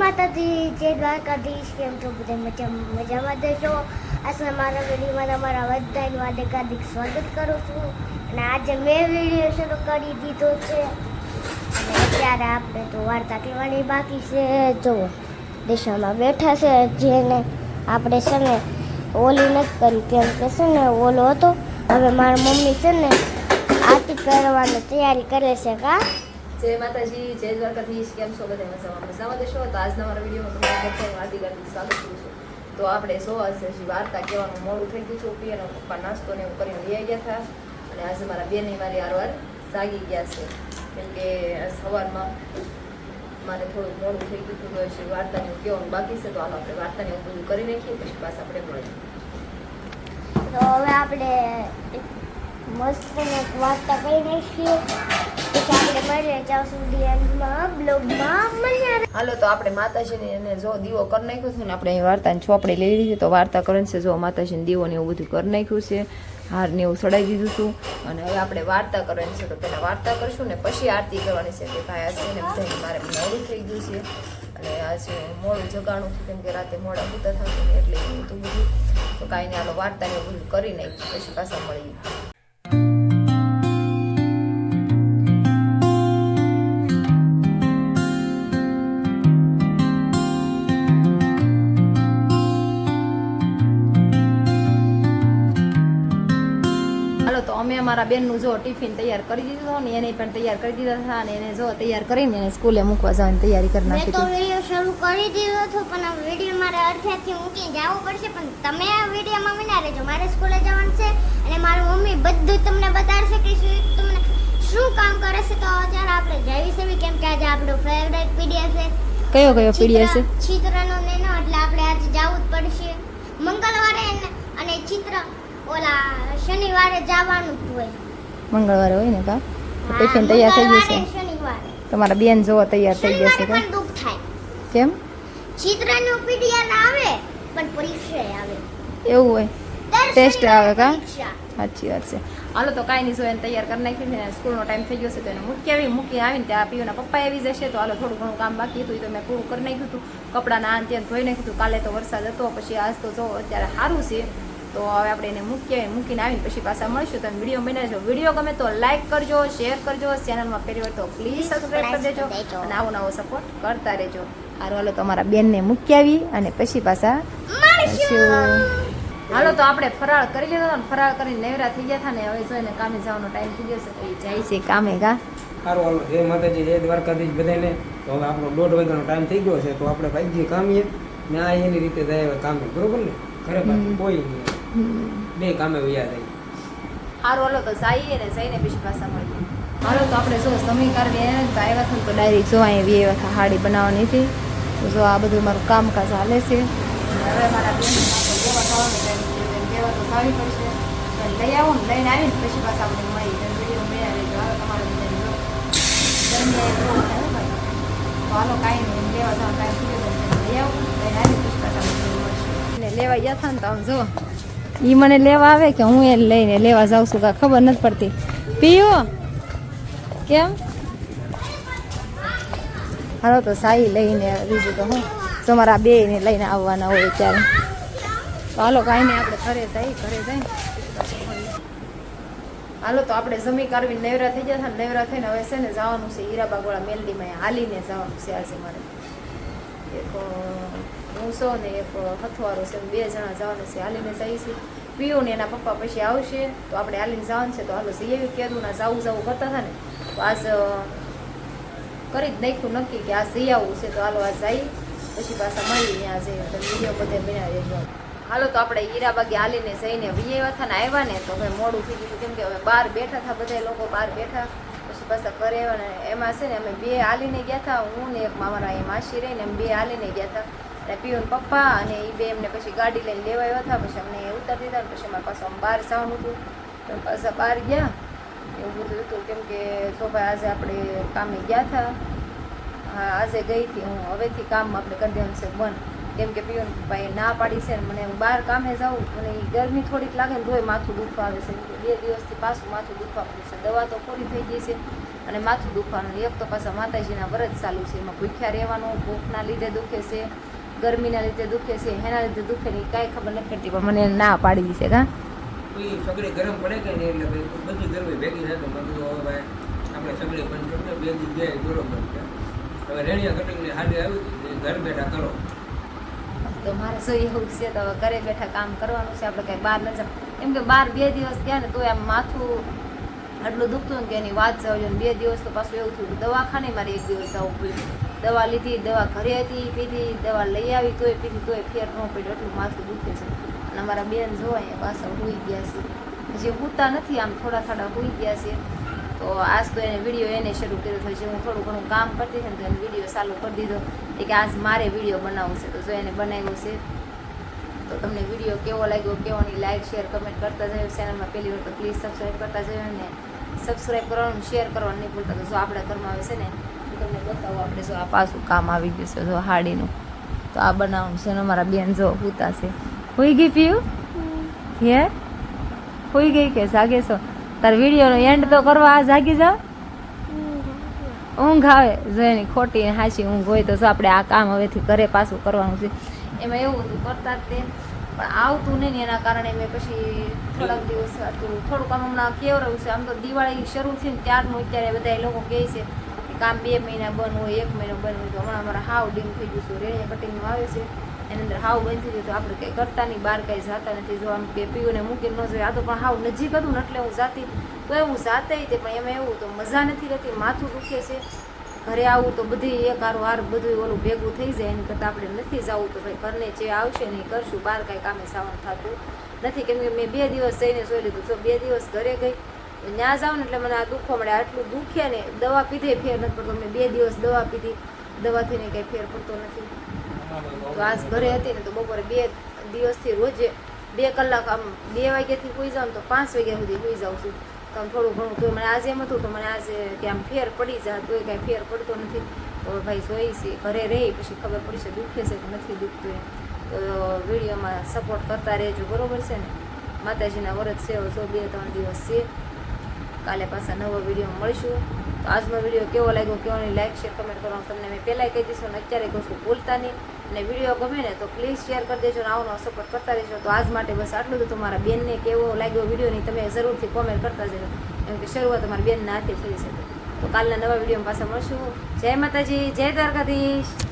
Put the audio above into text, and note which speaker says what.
Speaker 1: માતાજી, જય દ્વારકાધીશ. કેમ છો બધા? મજામાં દેશો. આજના મારા વિડીયોમાં તમારા બધાનું હાર્દિક સ્વાગત કરું છું. અને આજે મેં વિડીયો શરૂ કરી દીધો છે અને અત્યારે આપણે તો વાર્તા કહેવાની બાકી છે. જો દિશામાં બેઠા છે, જેને આપણે છે ને ઓલી નથી કરી, કેમ કે છે ને ઓલો હતો. હવે મારા મમ્મી છે ને આરતી કરવાની તૈયારી કરે છે. કા
Speaker 2: જય માતાજી, જય દ્વારકાધીશ. કેમ છો બધા? મજામાં દેશો. તો આજના મારા વિડીયોમાં તમારું બધાનું હાર્દિક સ્વાગત કરું છું. તો આપણે વાર્તા કહેવાનું મોડું થઈ ગયું છે. પીએનો પપ્પા નાસ્તો ને એવું કરીને લઈ ગયા હતા અને આજે મારા બેન મારી આરવાર જાગી ગયા છે, કેમ કે સવારમાં મારે થોડુંક મોડું થઈ ગયું હતું. તો વાર્તાને એવું કહેવાનું બાકી છે. તો હાલ આપણે વાર્તાને એવું બધું કરી નાખીએ, પછી પાછા આપણે મળીએ.
Speaker 1: તો હવે આપણે મસ્ત વાર્તા કરી નાખીએ. આપણે મળીએ ત્યાં સુધી એન્ડમાં બ્લોગમાં મળ્યા.
Speaker 2: હાલો, તો આપણે માતાજીને એને જો દીવો કરી નાખ્યો છે ને, આપણે અહીં વાર્તાની ચોપડી લઈ લીધી. તો વાર્તા કરે છે, જો માતાજીને દીવો ને એવું બધું કરી નાખ્યું છે, હાર ને એવું ચડાવી દીધું હતું. અને હવે આપણે વાર્તા કરવાની છે. તો પહેલાં વાર્તા કરશું ને પછી આરતી કરવાની છે. કે ભાઈ આજે ને બધાને મારે મોડું થઈ ગયું છે અને આજે મોડું જગાણું છું, કેમ કે રાતે મોડા પૂતા થતું ને એટલે એવું હતું બધું. તો કાંઈ નહીં, હાલો વાર્તાને એવું બધું કરી નાખ્યું, પછી પાછા મળીએ. તો અમે અમારા બેનનું જો ટિફિન તૈયાર કરી દીધું ને એને પણ તૈયાર કરી દીધા હતા અને એને જો તૈયાર કરીને એને સ્કૂલે મૂકવા જવાની તૈયારી કરી નાખી.
Speaker 1: મેં તો વિડીયો શરૂ કરી દીધો હતો, પણ આ વિડીયો મારે અડધેથી મૂકીને જવું પડશે. પણ તમે આ વિડીયોમાં વિના રહેજો, મારે સ્કૂલે જવાનું છે અને મારી મમ્મી બધું તમને બતાડશે કે તમને શું કામ કરે છે. તો અત્યારે આપણે જઈ છે, કેમ કે આજે આપણો ફેવરેટ પીડીએફ છે.
Speaker 2: કયો પીડીએફ છે?
Speaker 1: ચિત્રનો નેનો. એટલે આપણે આજે જવું જ પડશે મંગળવારે. અને ચિત્ર ઓલા શનિવારે જવાનું જ હોય.
Speaker 2: મંગળવારે હોય ને? કા ટિફિન તૈયાર થઈ ગયું છે?
Speaker 1: શનિવારે
Speaker 2: તમારા બેન જોવા તૈયાર થઈ ગયા છે?
Speaker 1: પણ દુઃખ થાય.
Speaker 2: કેમ?
Speaker 1: ચિત્રનું પીડીએફ આવે પણ પરીક્ષા આવે.
Speaker 2: એવું હોય? ટેસ્ટ આવે? કા
Speaker 1: પરીક્ષા.
Speaker 2: સાચી વાત છે. હાલો, તો કાંઈ નહીં, જો એને તૈયાર કરી નાખી છે. સ્કૂલનો ટાઈમ થઈ ગયો છે, તો એને મૂકી આવીને ત્યાં પીઓના પપ્પા આવી જશે. તો હાલો, થોડું ઘણું કામ બાકી હતું એ તો મેં પૂરું કરી નાખ્યું હતું. કપડાના આન ત્યાં ધોઈ નાખ્યું હતું. કાલે તો વરસાદ હતો, પછી આજ તો જો અત્યારે સારું છે. તો હવે આપણે એને મૂકીને આવીને પછી પાછા મળીશું. તમે વિડીયો બનાવજો. વિડીયો ગમે તો લાઈક કરજો, શેર કરજો. ચેનલમાં પહેલી વાર તો પ્લીઝ સબસ્ક્રાઈબ કરી દેજો અને નવો સપોર્ટ કરતા રહેજો. હાલો, હાલો, તો અમારા બેનને મૂકી આવી અને પછી પાછા મળીશું. હાલો, તો આપણે ફરાળ કરી લીધો ને, ફરાળ કરીને નેવરા થઈ ગયા હતા ને હવે જોઈને કામે જવાનો ટાઈમ થઈ ગયો છે, તો એ જાય છે કામે. કા
Speaker 3: સારું, હાલો, જય માતાજી, જય દ્વારકાધીશ બધાને. તો હવે આપણો 1:30 વાગ્યાનો ટાઈમ થઈ ગયો છે, તો આપણે ભાઈ કામીએ ને આ એની રીતે જાય કામે, બરોબર ને? ઘરે પાછું કોઈ નહીં, બે કામે વયા જાય.
Speaker 2: સારું, હાલો, તો જઈએ ને જઈને પછી પાછા મળીએ. હાલો, તો આપણે જો સમીકાર આવ્યા હતા તો ડાયરેક્ટ જો અહીં આવ્યા હતા હાડી બનાવવાની હતી. તો જો આ બધું મારું કામકાજ હાલે છે. હવે મારા બેન લેવા તો સાવી પડશે. લઈ આવો ને, લઈને આવીને પછી પાછા આપણે મળીએ. વિડીયો મેળવી તો હાલો, તમારે હાલો, કાંઈ નહીં, લેવા જવાનો ટાઈમ થઈ ગયો. લઈ આવું, લઈને આવીને પછી પાછા મળશે. લેવા ગયા હતા ને તો આમ જો ઈ મને લેવા આવે કે હું એને લઈને લેવા જાઉં છું, કાંઈ ખબર નથી પડતી. પીવો કેમ? હાલો, તો સાઈ લઈને બીજું તો હું તમારા બે ને લઈને આવવાના હોય ત્યારે. તો હાલો, કાંઈ નહીં, આપણે ઘરે જઈને હાલો, તો આપણે જમી કાઢવીને નેવરા થઈ ગયા હતા. નેવરા થઈને હવે છે ને જવાનું છે હીરાબાગવાળા મેલડીમાં, હાલીને જવાનું છે આજે મારે. એક હું છો ને એક હથવારો છે, 2 જણા જવાનું છે, હાલીને જઈએ છીએ. પીયું ને એના પપ્પા પછી આવશે, તો આપણે હાલીને જવાનું છે. તો હાલો, એવી કીધું ના જવું કરતા હતા ને, તો આજ કરી જ નાખ્યું નક્કી કે આ જઈ આવવું છે. તો હાલો, આ જઈ પછી પાછા મળી ત્યાં જઈએ. તો વિડીયો બધે બનાવી દેજો. હાલો, તો આપણે હીરાબાગે હાલીને જઈને વિયેવા હતા ને આવ્યા ને, તો હવે મોડું થઈ ગયું, કેમ કે હવે બહાર બેઠા હતા, બધા લોકો બહાર બેઠા. પછી પાછા ઘરે આવ્યા ને એમાં છે ને અમે 2 હાલીને ગયા હતા, હું ને એક મારા એ માસી રહીને એમ 2 હાલીને ગયા હતા. અને પીઓન પપ્પા અને એ 2 એમને પછી ગાડી લઈને લેવા આવ્યા હતા. પછી અમને ઉતારી દીધા ને પછી અમારે પાછું આમ બહાર જવાનું હતું, તો પાછા બહાર ગયા. એવું બધું હતું, કેમ કે જો ભાઈ આજે આપણે કામે ગયા હતા. હા, આજે ગઈ હતી હું. હવેથી કામ આપણે કરી દેવાનું છે બંધ, કેમ કે પીઓન પપ્પાએ ના પાડી છે ને મને બહાર કામે જાઉં. મને ગરમી થોડીક લાગે ને તોય માથું દુખવા આવે છે. 2 દિવસથી પાછું માથું દુખવા પડે છે. દવા તો પૂરી થઈ ગઈ છે અને માથું દુખવાનું. એક તો પાછા માતાજીના વ્રત ચાલુ છે, એમાં ભૂખ્યા રહેવાનું, ભૂખના લીધે દુખે છે, ગરમીના લીધે દુખે છે, એના લીધે દુખે નહીં, કાંઈ ખબર નથી પડતી, પણ મને ના પાડી દીશે કાં
Speaker 3: પછી સગડી ગરમ પડે કે નહીં એટલે ભાઈ બધી ગરમી ભેગી થાય તો મેં કીધું હવે ભાઈ આપણે સગડી બંધ કરીને 2 દી ગયા બરોબર છે. હવે રેણિયા કટિંગની હાડી આવી હતી ઘર બેઠા કરો.
Speaker 2: તો મારે શું એવું છે, તો હવે ઘરે બેઠા કામ કરવાનું છે, આપણે કાંઈ બહાર ન જાવ. એમ કે બહાર 2 દિવસ ગયા ને તો આમ માથું આટલું દુખતું ને કે એની વાત જાવ. 2 દિવસ તો પાછું એવું થયું કે દવાખાને મારે 1 દિવસ જવું પડ્યું. દવા લીધી, દવા ઘરે હતી પીધી, દવા લઈ આવી તોય પીધી, તોય ફેર ન પડ્યો, એટલું માથું દુખે છે. અને અમારા બેન જોવા અહીંયા પાછા સૂઈ ગયા છે, હજી સૂતા નથી, આમ થોડા સૂઈ ગયા છે. તો આજ તો એને વિડીયો એને શરૂ કર્યો હતો, જે હું થોડું ઘણું કામ કરતી હતી ને તો એને વિડીયો ચાલુ કરી દીધો કે આજ મારે વિડીયો બનાવવો છે. તો જો એને બનાવ્યો છે. તો તમને વિડીયો કેવો લાગ્યો, કેવો નહીં, લાઈક શેર કમેન્ટ કરતા જાય. ચેનલમાં પહેલી વાર તો પ્લીઝ સબસ્ક્રાઈબ કરતા જાય અને સબસ્ક્રાઈબ કરવાનું શેર કરવાનું નહીં ભૂલતા. તો જો આપણા ઘરમાં આવે છે ને હું તમને બતાવું, આપણે જો આ પાછું કામ આવી ગયું છે જો હાડીનું, તો આ બનાવવાનું છે ને અમારા બેન જો સૂતા છે. હોઈ ગઈ પીયું હે? હોઈ ગઈ કે જાગે છો? તાર વિડીયોનો એન્ડ તો કરવા આ જાગી જાવ, ઊંઘ આવે જો એની ખોટી ને હાચી ઊંઘ હોય. તો જો આપણે આ કામ હવેથી ઘરે પાછું કરવાનું છે. એમાં એવું હતું કરતા જ તે પણ આવતું નહીં ને એના કારણે મેં પછી થોડાક દિવસ હતું થોડુંક આમ હમણાં કેવરાયું છે. આમ તો દિવાળી શરૂ થઈ ને ત્યારનું અત્યારે બધા એ લોકો કહે છે કે કામ 2 મહિના બંધ હોય, 1 મહિનો બંધ હોય. તો હમણાં અમારા હાવ ડીમ થઈ ગયું છે, રેણિયા કટિંગનું આવે છે એની અંદર હાવ બંધ થઈ ગયું. તો આપણે કંઈ કરતા નહીં, બહાર કંઈ જતા નથી. જો આમ કે પીઓને મૂકીને ન જોઈએ, આ તો પણ હાવ નજીક હતું ને એટલે હું જાતી, તો હું જાતે તે પણ એમાં એવું તો મજા નથી રહેતી, માથું દુખે છે. ઘરે આવું તો બધી એક હાર બધું ઓલું ભેગું થઈ જાય, એની કરતાં આપણે નથી જવું. તો ભાઈ ઘરને જે આવશે ને એ કરશું, બહાર કાંઈ કામે જવાનું થતું નથી. કેમ કે મેં 2 દિવસ જઈને જોઈ લીધું. જો 2 દિવસ ઘરે ગઈ ત્યાં જાઉં ને એટલે મને આ દુખવા મળે, આટલું દુખે ને દવા પીધે ફેર નથી પડતો. મેં 2 દિવસ દવા પીધી, દવાથી ને કંઈ ફેર પડતો નથી. તો આજ ઘરે હતી ને તો બપોરે 2 દિવસથી રોજે 2 કલાક આમ 2 વાગ્યાથી સૂઈ જાઉં તો 5 વાગ્યા સુધી સૂઈ જાઉં છું. તો આમ થોડું ઘણું તો મને આજે એમ હતું તો મને આજે કે આમ ફેર પડી જાય, તોય કાંઈ ફેર પડતો નથી. તો ભાઈ જોઈ છે ઘરે રહી પછી ખબર પડશે દુખે છે કે નથી દુખતું એમ. તો વિડીયોમાં સપોર્ટ કરતા રહેજો, બરાબર છે ને? માતાજીના વ્રત છે, જો 2-3 દિવસ છે. કાલે પાછા નવો વિડીયો મળીશું. તો આજનો વિડીયો કેવો લાગ્યો, કેવો નહીં, લાઈક શેર કમેન્ટ કરવાનું તમને મેં પહેલાંય કહી દઈશું ને અત્યારે કહું છું, ભૂલતા નહીં. અને વિડીયો ગમે ને તો પ્લીઝ શેર કરી દેજો ને આવનો સપોર્ટ કરતા રહેજો. તો આજ માટે બસ આટલું. તો તમારા બેનને કેવો લાગ્યો વિડીયો નહીં તમે જરૂરથી કોમેન્ટ કરતા જજો, કેમ કે શરૂઆત તમારી બેનના હાથે થઈ શકે. તો કાલના નવા વિડીયોમાં પાછા મળશું. જય માતાજી, જય દ્વારકાધીશ.